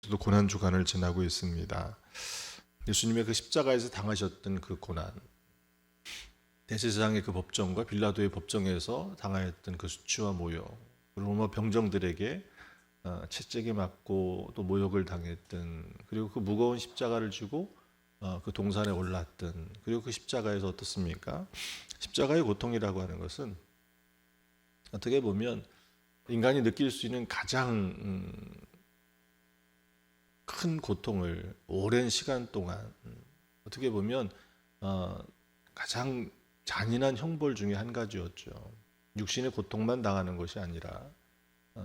또 고난 주간을 지나고 있습니다. 예수님의 그 십자가에서 당하셨던 그 고난, 대제사장의 그 법정과 빌라도의 법정에서 당하였던 그 수치와 모욕, 로마 병정들에게 채찍에 맞고 또 모욕을 당했던, 그리고 그 무거운 십자가를 지고 그 동산에 올랐던, 그리고 그 십자가에서 어떻습니까? 십자가의 고통이라고 하는 것은 어떻게 보면 인간이 느낄 수 있는 가장 큰 고통을 오랜 시간 동안, 어떻게 보면 가장 잔인한 형벌 중에 한 가지였죠. 육신의 고통만 당하는 것이 아니라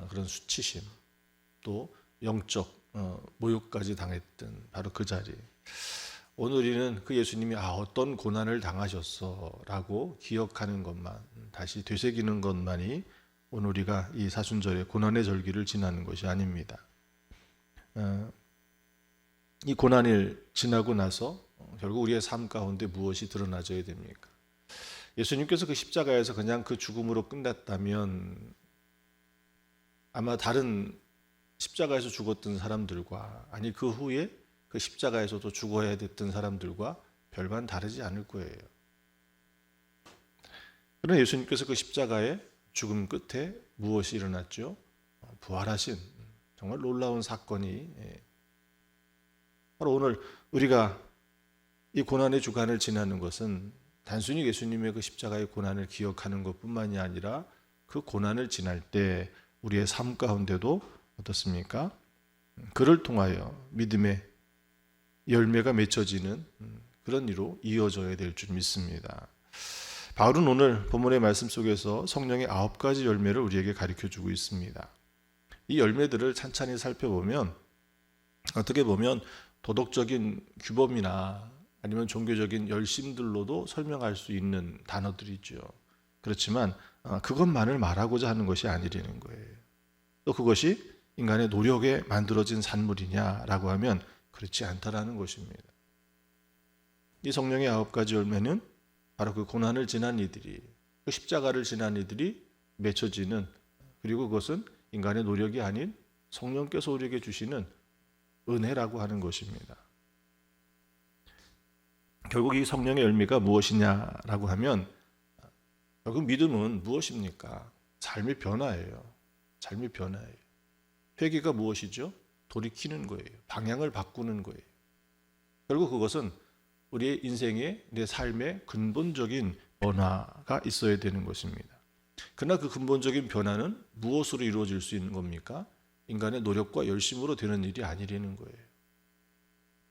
그런 수치심, 또 영적 모욕까지 당했던 바로 그 자리. 오늘 우리는 그 예수님이 어떤 고난을 당하셨어라고 기억하는 것만, 다시 되새기는 것만이 오늘 우리가 이 사순절의 고난의 절기를 지나는 것이 아닙니다. 이 고난을 지나고 나서 결국 우리의 삶 가운데 무엇이 드러나져야 됩니까? 예수님께서 그 십자가에서 그냥 그 죽음으로 끝났다면 아마 다른 십자가에서 죽었던 사람들과, 아니 그 후에 그 십자가에서도 죽어야 됐던 사람들과 별반 다르지 않을 거예요. 그러나 예수님께서 그 십자가의 죽음 끝에 무엇이 일어났죠? 부활하신 정말 놀라운 사건이, 바로 오늘 우리가 이 고난의 주간을 지나는 것은 단순히 예수님의 그 십자가의 고난을 기억하는 것뿐만이 아니라 그 고난을 지날 때 우리의 삶 가운데도 어떻습니까? 그를 통하여 믿음의 열매가 맺혀지는 그런 일로 이어져야 될 줄 믿습니다. 바울은 오늘 본문의 말씀 속에서 성령의 9가지 열매를 우리에게 가르쳐주고 있습니다. 이 열매들을 찬찬히 살펴보면 어떻게 보면 도덕적인 규범이나 아니면 종교적인 열심들로도 설명할 수 있는 단어들이죠. 그렇지만 그것만을 말하고자 하는 것이 아니라는 거예요. 또 그것이 인간의 노력에 만들어진 산물이냐라고 하면 그렇지 않다라는 것입니다. 이 성령의 9가지 열매는 바로 그 고난을 지난 이들이, 그 십자가를 지난 이들이 맺혀지는, 그리고 그것은 인간의 노력이 아닌 성령께서 우리에게 주시는 은혜라고 하는 것입니다. 결국 이 성령의 열매가 무엇이냐라고 하면, 결국 믿음은 무엇입니까? 삶의 변화예요. 삶의 변화예요. 회개가 무엇이죠? 돌이키는 거예요. 방향을 바꾸는 거예요. 결국 그것은 우리의 인생의, 내 삶의 근본적인 변화가 있어야 되는 것입니다. 그러나 그 근본적인 변화는 무엇으로 이루어질 수 있는 겁니까? 인간의 노력과 열심으로 되는 일이 아니라는 거예요.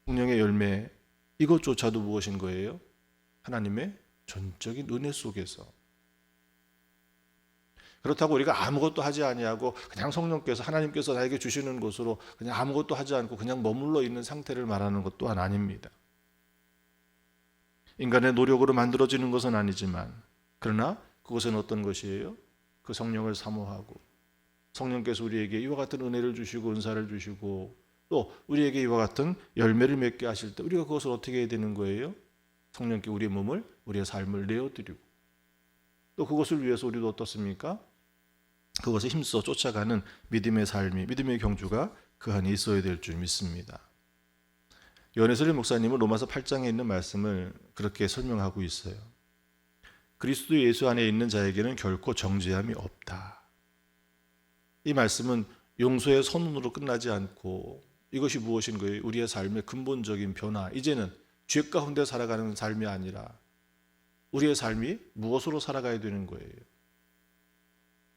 성령의 열매, 이것조차도 무엇인 거예요? 하나님의 전적인 은혜 속에서. 그렇다고 우리가 아무것도 하지 아니하고 그냥 성령께서, 하나님께서 나에게 주시는 것으로 그냥 아무것도 하지 않고 그냥 머물러 있는 상태를 말하는 것 또한 아닙니다. 인간의 노력으로 만들어지는 것은 아니지만, 그러나 그것은 어떤 것이에요? 그 성령을 사모하고 성령께서 우리에게 이와 같은 은혜를 주시고 은사를 주시고 또 우리에게 이와 같은 열매를 맺게 하실 때 우리가 그것을 어떻게 해야 되는 거예요? 성령께 우리의 몸을, 우리의 삶을 내어드리고, 또 그것을 위해서 우리도 어떻습니까? 그것에 힘써 쫓아가는 믿음의 삶이, 믿음의 경주가 그 안에 있어야 될 줄 믿습니다. 요한회슬 목사님은 로마서 8장에 있는 말씀을 그렇게 설명하고 있어요. 그리스도 예수 안에 있는 자에게는 결코 정죄함이 없다. 이 말씀은 용서의 선언으로 끝나지 않고 이것이 무엇인 거예요? 우리의 삶의 근본적인 변화. 이제는 죄 가운데 살아가는 삶이 아니라 우리의 삶이 무엇으로 살아가야 되는 거예요?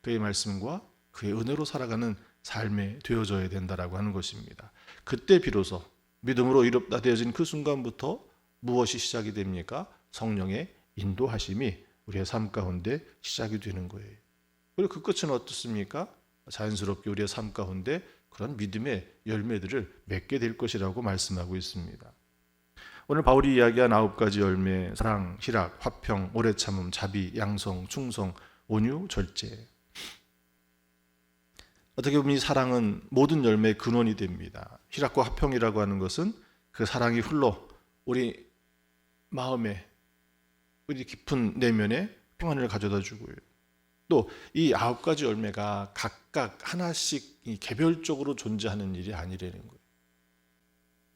그의 말씀과 그의 은혜로 살아가는 삶에 되어져야 된다라고 하는 것입니다. 그때 비로소 믿음으로 이롭다 되어진 그 순간부터 무엇이 시작이 됩니까? 성령의 인도하심이 우리의 삶 가운데 시작이 되는 거예요. 그리고 그 끝은 어떻습니까? 자연스럽게 우리의 삶 가운데 그런 믿음의 열매들을 맺게 될 것이라고 말씀하고 있습니다. 오늘 바울이 이야기한 9가지 열매, 사랑, 희락, 화평, 오래 참음, 자비, 양성, 충성, 온유, 절제. 어떻게 보면 이 사랑은 모든 열매의 근원이 됩니다. 희락과 화평이라고 하는 것은 그 사랑이 흘러 우리 마음에, 우리 깊은 내면에 평안을 가져다 주고요. 또 이 9가지 열매가 각각 하나씩 개별적으로 존재하는 일이 아니라는 거예요.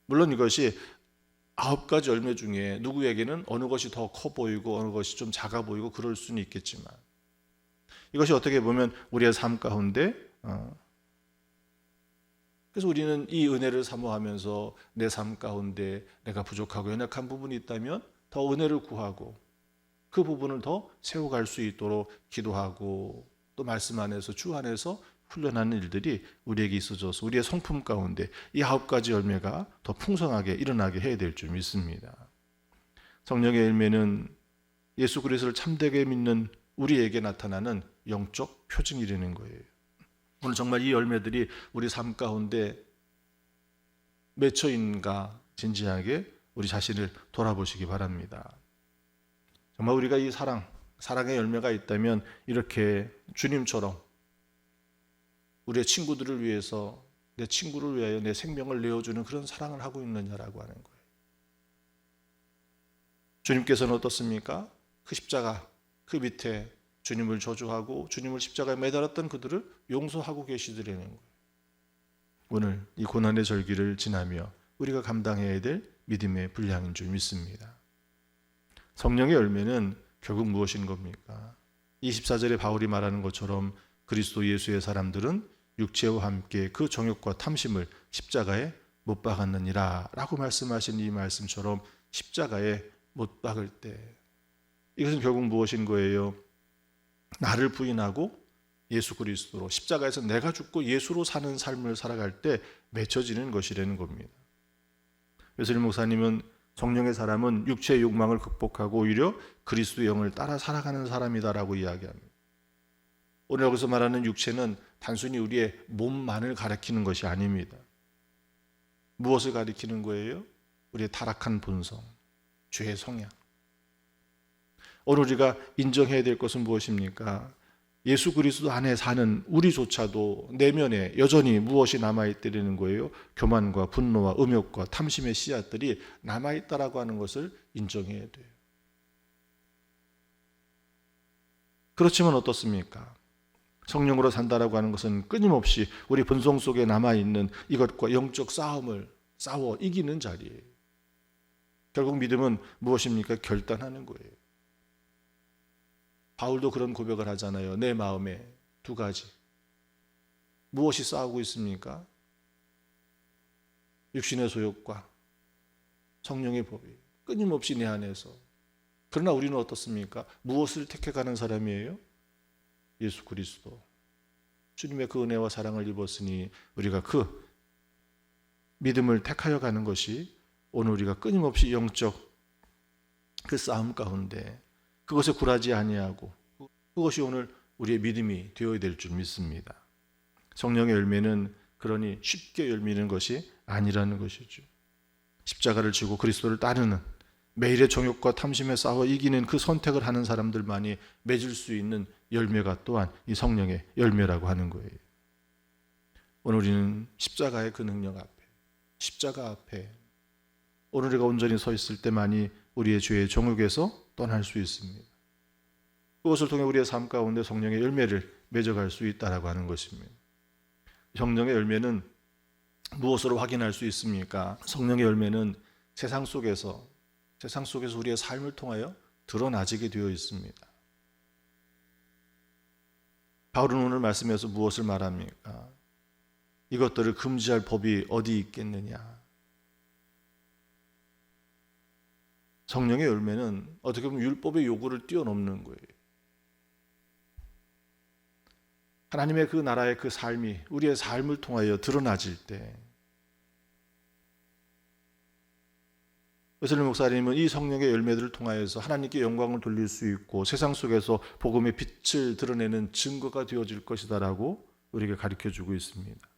물론 이것이 9가지 열매 중에 누구에게는 어느 것이 더 커 보이고 어느 것이 좀 작아 보이고 그럴 수는 있겠지만, 이것이 어떻게 보면 우리의 삶 가운데 그래서 우리는 이 은혜를 사모하면서 내 삶 가운데 내가 부족하고 연약한 부분이 있다면 더 은혜를 구하고 그 부분을 더 세워갈 수 있도록 기도하고 또 말씀 안에서 주 안에서 훈련하는 일들이 우리에게 있어져서 우리의 성품 가운데 이 9가지 열매가 더 풍성하게 일어나게 해야 될 줄 믿습니다. 성령의 열매는 예수 그리스도를 참되게 믿는 우리에게 나타나는 영적 표징이라는 거예요. 오늘 정말 이 열매들이 우리 삶 가운데 맺혀 있는가 진지하게 우리 자신을 돌아보시기 바랍니다. 정말 우리가 이 사랑의 열매가 있다면 이렇게 주님처럼 우리의 친구들을 위해서 내 친구를 위하여 내 생명을 내어주는 그런 사랑을 하고 있느냐라고 하는 거예요. 주님께서는 어떻습니까? 그 십자가 그 밑에 주님을 저주하고 주님을 십자가에 매달았던 그들을 용서하고 계시더라는 거예요. 오늘 이 고난의 절기를 지나며 우리가 감당해야 될 믿음의 분량인 줄 믿습니다. 성령의 열매는 결국 무엇인 겁니까? 24절에 바울이 말하는 것처럼 그리스도 예수의 사람들은 육체와 함께 그 정욕과 탐심을 십자가에 못 박았느니라 라고 말씀하신 이 말씀처럼 십자가에 못 박을 때 이것은 결국 무엇인 거예요? 나를 부인하고 예수 그리스도로 십자가에서 내가 죽고 예수로 사는 삶을 살아갈 때 맺혀지는 것이라는 겁니다. 외슬림 목사님은 성령의 사람은 육체의 욕망을 극복하고 오히려 그리스도의 영을 따라 살아가는 사람이다라고 이야기합니다. 오늘 여기서 말하는 육체는 단순히 우리의 몸만을 가리키는 것이 아닙니다. 무엇을 가리키는 거예요? 우리의 타락한 본성, 죄의 성향. 오늘 우리가 인정해야 될 것은 무엇입니까? 예수 그리스도 안에 사는 우리조차도 내면에 여전히 무엇이 남아있다는 거예요? 교만과 분노와 음욕과 탐심의 씨앗들이 남아있다라고 하는 것을 인정해야 돼요. 그렇지만 어떻습니까? 성령으로 산다라고 하는 것은 끊임없이 우리 본성 속에 남아있는 이것과 영적 싸움을 싸워 이기는 자리예요. 결국 믿음은 무엇입니까? 결단하는 거예요. 바울도 그런 고백을 하잖아요. 내 마음에 2가지. 무엇이 싸우고 있습니까? 육신의 소욕과 성령의 법이 끊임없이 내 안에서. 그러나 우리는 어떻습니까? 무엇을 택해가는 사람이에요? 예수 그리스도. 주님의 그 은혜와 사랑을 입었으니 우리가 그 믿음을 택하여 가는 것이 오늘 우리가 끊임없이 영적 그 싸움 가운데 그것에 굴하지 아니하고 그것이 오늘 우리의 믿음이 되어야 될 줄 믿습니다. 성령의 열매는 그러니 쉽게 열미는 것이 아니라는 것이죠. 십자가를 지고 그리스도를 따르는 매일의 정욕과 탐심에 싸워 이기는 그 선택을 하는 사람들만이 맺을 수 있는 열매가 또한 이 성령의 열매라고 하는 거예요. 오늘 우리는 십자가의 그 능력 앞에, 십자가 앞에 오늘 우리가 온전히 서 있을 때만이 우리의 죄의 정욕에서 떠날 수 있습니다. 그것을 통해 우리의 삶 가운데 성령의 열매를 맺어갈 수 있다라고 하는 것입니다. 성령의 열매는 무엇으로 확인할 수 있습니까? 성령의 열매는 세상 속에서 우리의 삶을 통하여 드러나지게 되어 있습니다. 바울은 오늘 말씀에서 무엇을 말합니까? 이것들을 금지할 법이 어디 있겠느냐? 성령의 열매는 어떻게 보면 율법의 요구를 뛰어넘는 거예요. 하나님의 그 나라의 그 삶이 우리의 삶을 통하여 드러나질 때 외슬림 목사님은 이 성령의 열매들을 통하여서 하나님께 영광을 돌릴 수 있고 세상 속에서 복음의 빛을 드러내는 증거가 되어질 것이다라고 우리에게 가르쳐주고 있습니다.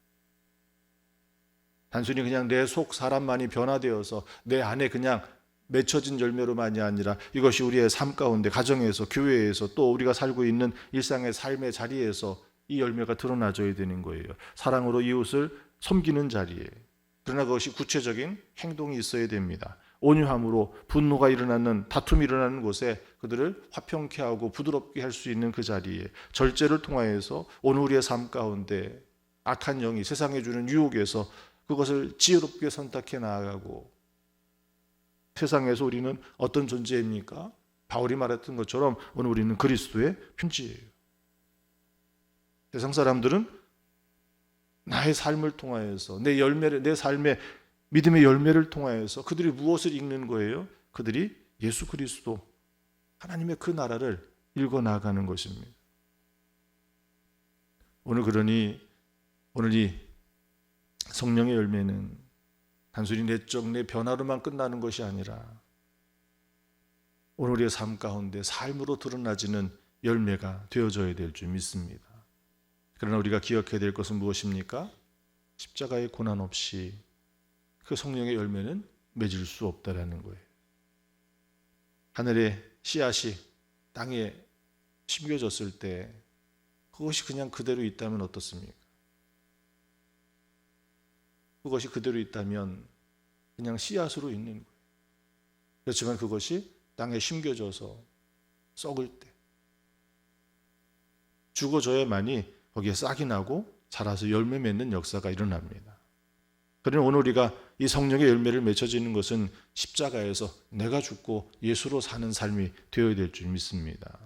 단순히 그냥 내 속 사람만이 변화되어서 내 안에 그냥 맺혀진 열매로만이 아니라 이것이 우리의 삶 가운데 가정에서 교회에서 또 우리가 살고 있는 일상의 삶의 자리에서 이 열매가 드러나줘야 되는 거예요. 사랑으로 이웃을 섬기는 자리에. 그러나 그것이 구체적인 행동이 있어야 됩니다. 온유함으로 분노가 일어나는 다툼이 일어나는 곳에 그들을 화평케 하고 부드럽게 할 수 있는 그 자리에 절제를 통하여서 오늘 우리의 삶 가운데 악한 영이 세상에 주는 유혹에서 그것을 지혜롭게 선택해 나아가고, 세상에서 우리는 어떤 존재입니까? 바울이 말했던 것처럼 오늘 우리는 그리스도의 편지예요. 세상 사람들은 나의 삶을 통하여서 내 열매를, 내 삶의 믿음의 열매를 통하여서 그들이 무엇을 읽는 거예요? 그들이 예수 그리스도, 하나님의 그 나라를 읽어 나가는 것입니다. 그러니 오늘 이 성령의 열매는 단순히 내적 내 변화로만 끝나는 것이 아니라 오늘 우리의 삶 가운데 삶으로 드러나지는 열매가 되어져야 될 줄 믿습니다. 그러나 우리가 기억해야 될 것은 무엇입니까? 십자가의 고난 없이 그 성령의 열매는 맺을 수 없다라는 거예요. 하늘의 씨앗이 땅에 심겨졌을 때 그것이 그냥 그대로 있다면 어떻습니까? 그것이 그대로 있다면 그냥 씨앗으로 있는 거예요. 그렇지만 그것이 땅에 심겨져서 썩을 때 죽어져야만이 거기에 싹이 나고 자라서 열매 맺는 역사가 일어납니다. 그러나 오늘 우리가 이 성령의 열매를 맺혀지는 것은 십자가에서 내가 죽고 예수로 사는 삶이 되어야 될 줄 믿습니다.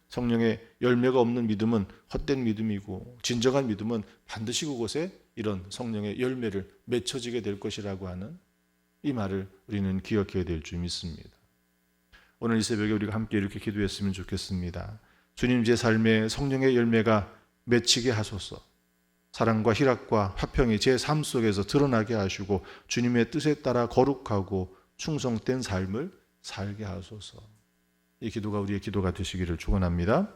성령의 열매가 없는 믿음은 헛된 믿음이고, 진정한 믿음은 반드시 그곳에 이런 성령의 열매를 맺혀지게 될 것이라고 하는 이 말을 우리는 기억해야 될 줄 믿습니다. 오늘 이 새벽에 우리가 함께 이렇게 기도했으면 좋겠습니다. 주님, 제 삶에 성령의 열매가 맺히게 하소서. 사랑과 희락과 화평이 제 삶 속에서 드러나게 하시고 주님의 뜻에 따라 거룩하고 충성된 삶을 살게 하소서. 이 기도가 우리의 기도가 되시기를 축원합니다.